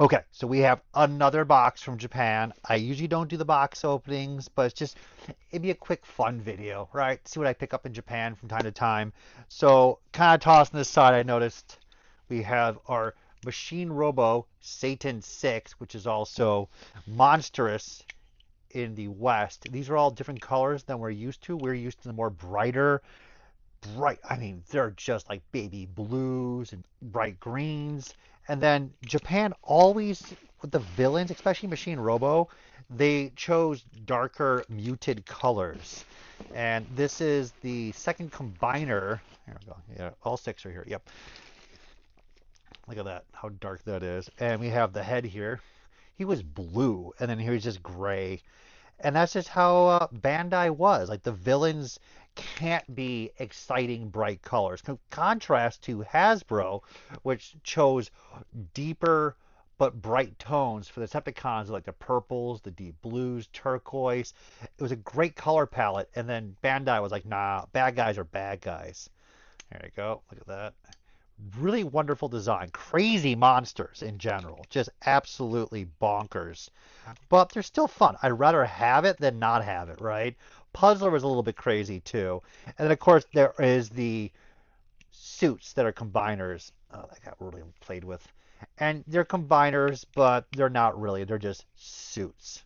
Okay, so we have another box from Japan. I usually don't do the box openings, but it'd be a quick fun video, right? See what I pick up in Japan from time to time. So, kind of tossing this side, I noticed we have our Machine Robo Satan 6, which is also monstrous in the West. These are all different colors than we're used to. We're used to the more I mean, they're just like baby blues and bright greens. And then Japan always, with the villains, especially Machine Robo, they chose darker muted colors. And this is the second combiner. Here we go. Yeah, all six are here. Yep. Look at that, how dark that is. And we have the head here. He was blue, and then he was just gray. And that's just how Bandai was. Like the villains can't be exciting bright colors. Contrast to Hasbro, which chose deeper but bright tones for the Decepticons, like the purples, the deep blues, turquoise. It was a great color palette. And then Bandai was like, nah, bad guys are bad guys. There you go. Look at that. Really wonderful design. Crazy monsters in general. Just absolutely bonkers. But they're still fun. I'd rather have it than not have it, right? Puzzler was a little bit crazy too. And then of course there is the suits that are combiners. Oh, that got really played with. And they're combiners, but they're not really. They're just suits.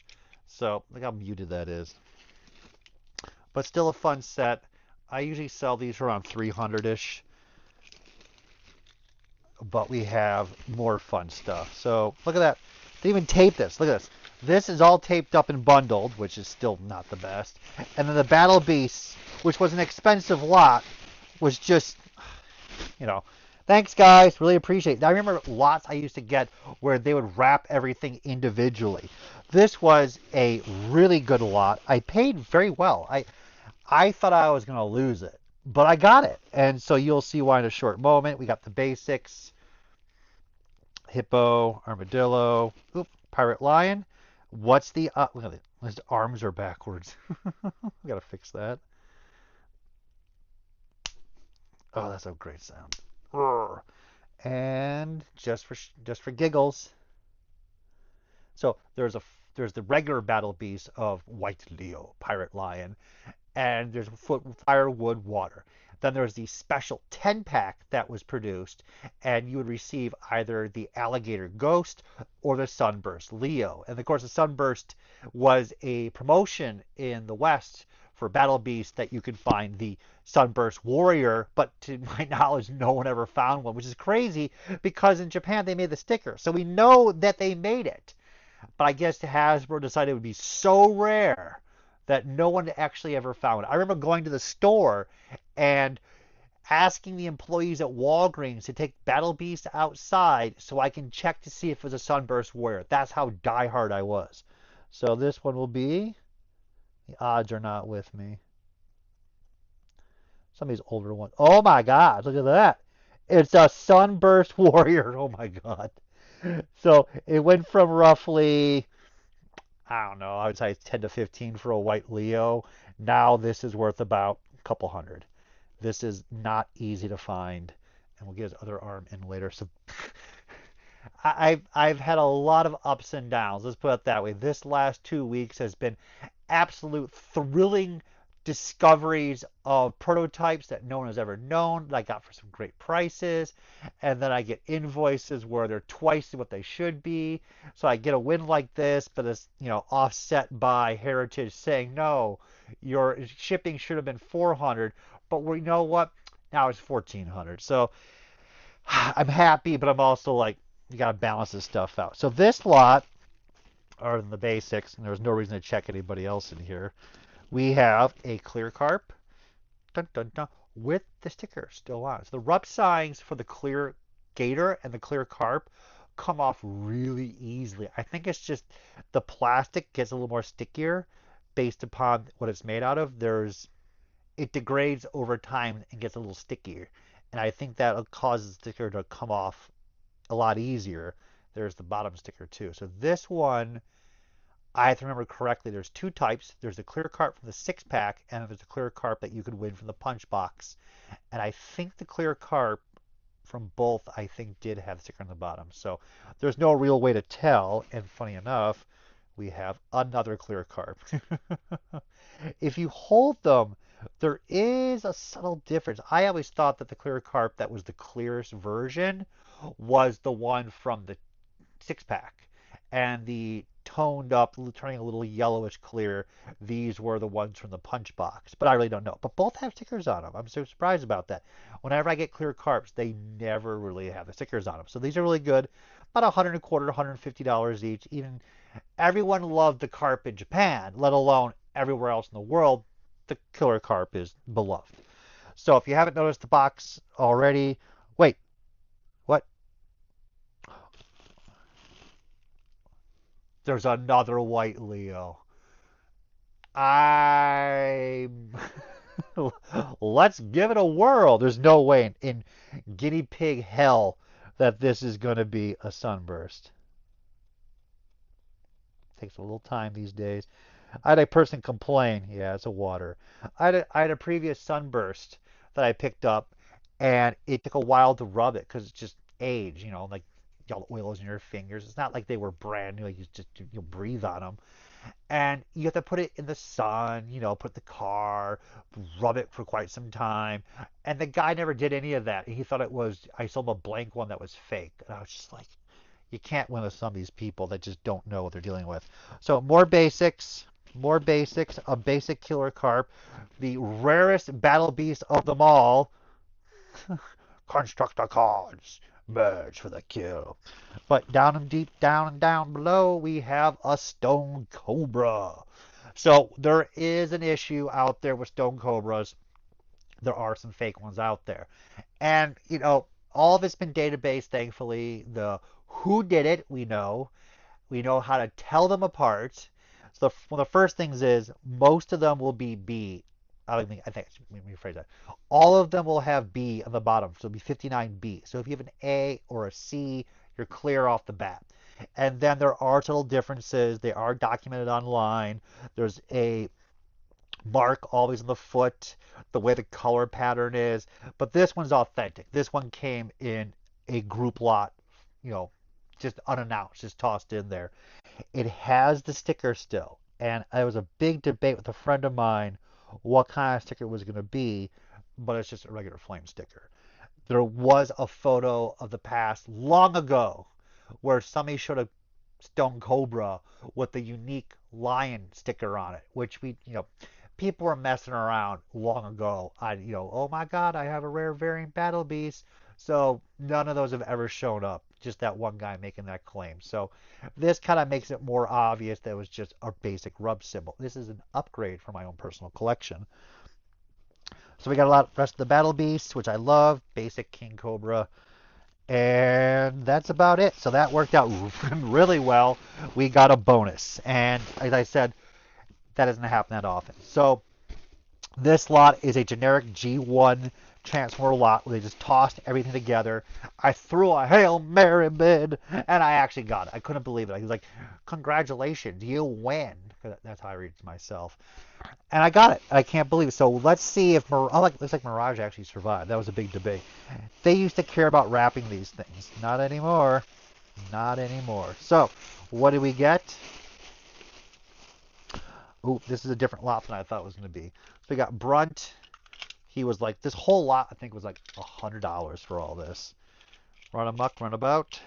So look how muted that is. But still a fun set. I usually sell these for around 300-ish, but we have more fun stuff. So look at that. They even taped this. Look at this. This is all taped up and bundled, which is still not the best. And then the Battle Beasts, which was an expensive lot, was just, you know, thanks guys, really appreciate it. I remember lots I used to get where they would wrap everything individually. This was a really good lot. I paid very well. I thought I was going to lose it, but I got it. And so you'll see why in a short moment. We got the basics, hippo, armadillo, oop, pirate lion. What's the look at it. His arms are backwards. We gotta fix that. Oh, that's a great sound. Roar. And just for giggles. So there's the regular battle beast of White Leo, Pirate Lion, and there's fire, wood, water. Then there's the special 10 pack that was produced, and you would receive either the alligator ghost or the sunburst Leo. And of course, the sunburst was a promotion in the West for Battle Beast that you could find the sunburst warrior, but to my knowledge, no one ever found one, which is crazy because in Japan they made the sticker. So we know that they made it. But I guess Hasbro decided it would be so rare that no one actually ever found it. I remember going to the store and asking the employees at Walgreens to take Battle Beast outside so I can check to see if it was a Sunburst Warrior. That's how diehard I was. So this one will be. The odds are not with me. Some of these older ones. Oh my God, look at that. It's a Sunburst Warrior. Oh my God. So it went from roughly, I don't know, I would say 10 to 15 for a white Leo. Now this is worth about a couple hundred. This is not easy to find, and we'll get his other arm in later. So I've had a lot of ups and downs. Let's put it that way. This last 2 weeks has been absolute thrilling discoveries of prototypes that no one has ever known that I got for some great prices. And then I get invoices where they're twice what they should be. So I get a win like this, but it's, offset by Heritage saying, no, your shipping should have been 400, but we know what? Now it's 1400. So I'm happy, but I'm also like, you got to balance this stuff out. So this lot are the basics, and there's no reason to check anybody else in here. We have a clear carp, dun, dun, dun, with the sticker still on. So the rub signs for the clear gator and the clear carp come off really easily. I think it's just the plastic gets a little more stickier based upon what it's made out of. It degrades over time and gets a little stickier. And I think that causes the sticker to come off a lot easier. There's the bottom sticker too. So this one, I have to remember correctly, there's two types. There's the clear carp from the 6 pack, and there's the clear carp that you could win from the punch box. And I think the clear carp from both, I think, did have the sticker on the bottom. So there's no real way to tell. And funny enough, we have another clear carp. If you hold them, there is a subtle difference. I always thought that the clear carp that was the clearest version was the one from the six pack. And the toned up, turning a little yellowish clear, these were the ones from the punch box. But I really don't know. But both have stickers on them. I'm so surprised about that. Whenever I get clear carps, they never really have the stickers on them. So these are really good. About 100 a quarter, $150 each. Even everyone loved the carp in Japan, let alone everywhere else in the world. The killer carp is beloved. So if you haven't noticed the box already, wait, what? There's another white Leo. I let's give it a whirl. There's no way in guinea pig hell that this is going to be a sunburst. Takes a little time these days. I had a person complain. Yeah, it's a water. I had a previous sunburst that I picked up, and it took a while to rub it because it's just age. Like all the oils in your fingers. It's not like they were brand new. Like you just breathe on them, and you have to put it in the sun. Put the car, rub it for quite some time. And the guy never did any of that. He thought it was. I sold him a blank one that was fake, and I was just like, you can't win with some of these people that just don't know what they're dealing with. So more basics. More basics, a basic killer carp, the rarest battle beast of them all, Constructicons, merge for the kill. But down and deep down and down below, we have a stone cobra. So there is an issue out there with stone cobras. There are some fake ones out there. And, all of it's been database, thankfully. The who did it, we know. We know how to tell them apart. So one of the first things is most of them will be B. I think let me rephrase that. All of them will have B on the bottom, so it'll be 59B. So if you have an A or a C, you're clear off the bat. And then there are subtle differences. They are documented online. There's a mark always on the foot, the way the color pattern is. But this one's authentic. This one came in a group lot, you know, just unannounced, just tossed in there. It has the sticker still. And there was a big debate with a friend of mine what kind of sticker it was going to be, but it's just a regular flame sticker. There was a photo of the past long ago where somebody showed a stone cobra with the unique lion sticker on it, which people were messing around long ago. Oh my God, I have a rare variant battle beast. So none of those have ever shown up. Just that one guy making that claim. So this kind of makes it more obvious that it was just a basic rub symbol. This is an upgrade for my own personal collection. So we got a lot of rest of the battle beasts, which I love. Basic King Cobra. And that's about it. So that worked out really well. We got a bonus. And as I said, that doesn't happen that often. So this lot is a generic G1 Transformer lot where they just tossed everything together. I threw a Hail Mary bid, and I actually got it. I couldn't believe it. He was like, congratulations, you win. That's how I read it to myself. And I got it. I can't believe it. So let's see if looks like Mirage actually survived. That was a big debate. They used to care about wrapping these things. Not anymore. Not anymore. So what do we get? Ooh, this is a different lot than I thought it was going to be. So we got Brunt. He was like, this whole lot I think was like $100 for all this. Run amok, run about.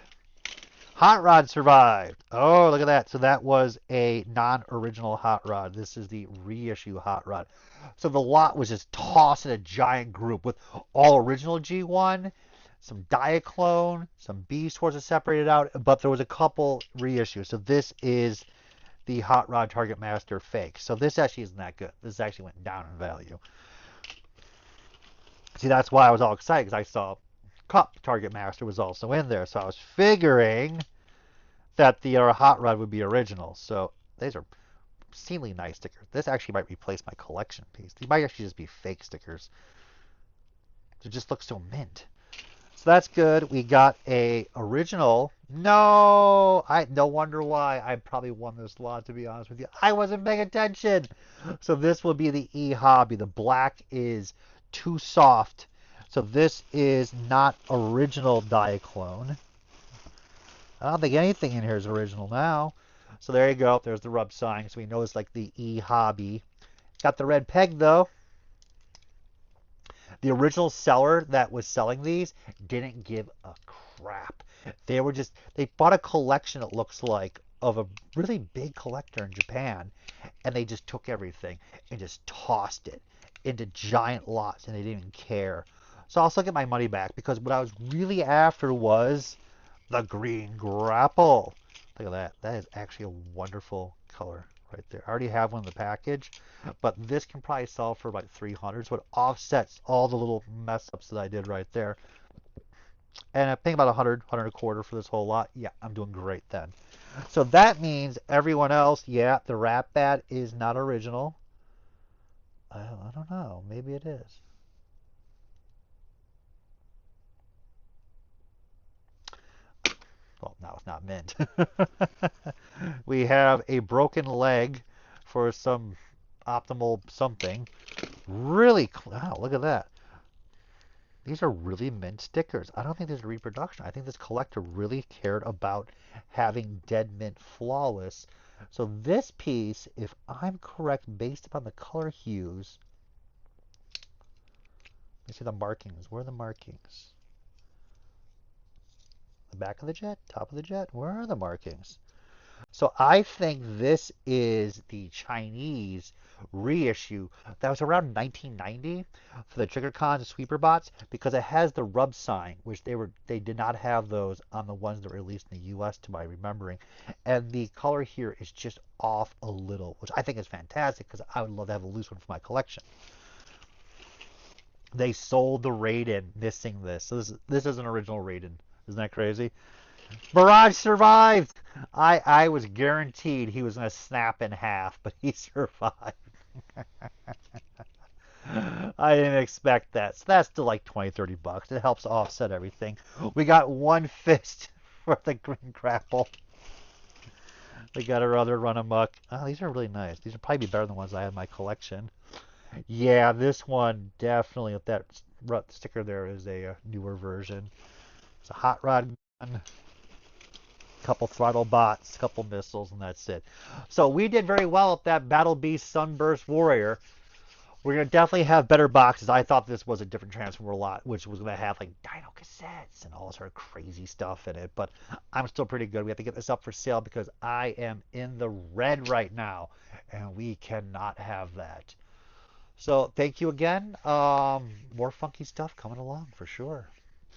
Hot Rod survived. Oh, look at that. So that was a non-original Hot Rod. This is the reissue Hot Rod. So the lot was just tossed in a giant group with all original G1, some Diaclone, some B Swords separated out, but there was a couple reissues. So this is the Hot Rod Target Master fake. So this actually isn't that good. This actually went down in value. See, that's why I was all excited, because I saw Cup Target Master was also in there. So I was figuring that the Hot Rod would be original. So these are obscenely nice stickers. This actually might replace my collection piece. These might actually just be fake stickers. It just looks so mint. So that's good. We got a original. No wonder why I probably won this lot, to be honest with you. I wasn't paying attention. So this will be the E Hobby. The black is too soft So this is not original Diaclone. I don't think anything in here is original now. So there you go. There's the rub sign. So we know it's like the E Hobby. Got the red peg though. The original seller that was selling these didn't give a crap. They bought a collection, it looks like, of a really big collector in Japan, and they just took everything and just tossed it into giant lots, and they didn't even care. So I'll still get my money back because what I was really after was the green grapple. Look at that. That is actually a wonderful color right there. I already have one in the package, but this can probably sell for about 300, so it offsets all the little mess ups that I did right there. And I'm paying about 100, 100 a quarter for this whole lot. Yeah, I'm doing great then. So that means everyone else, yeah, the Rat Bat is not original. I don't know. Maybe it is. Well, now it's not mint. We have a broken leg for some optimal something. Really, wow, look at that. These are really mint stickers. I don't think there's a reproduction. I think this collector really cared about having dead mint flawless. So this piece, if I'm correct, based upon the color hues, let me see the markings. Where are the markings? The back of the jet? Top of the jet? Where are the markings? So I think this is the Chinese reissue that was around 1990 for the Trigger Cons and Sweeper Bots because it has the rub sign, which they did not have those on the ones that were released in the US to my remembering. And the color here is just off a little, which I think is fantastic because I would love to have a loose one for my collection. They sold the Raiden missing this. So this is an original Raiden. Isn't that crazy? Mirage survived. I was guaranteed he was going to snap in half, but he survived. I didn't expect that. So that's still like 20, 30 bucks. It helps offset everything. We got one fist for the green grapple. We got our other run amok. Oh, these are really nice. These would probably be better than the ones I have in my collection. Yeah, this one definitely, if that sticker there is a newer version. It's a hot rod gun, couple throttle bots, couple missiles, and that's it. So we did very well at that Battle Beast Sunburst Warrior. We're gonna definitely have better boxes. I thought this was a different Transformer lot, which was gonna have like Dino cassettes and all sort of crazy stuff in it. But I'm still pretty good. We have to get this up for sale because I am in the red right now, and we cannot have that. So thank you again. More funky stuff coming along for sure.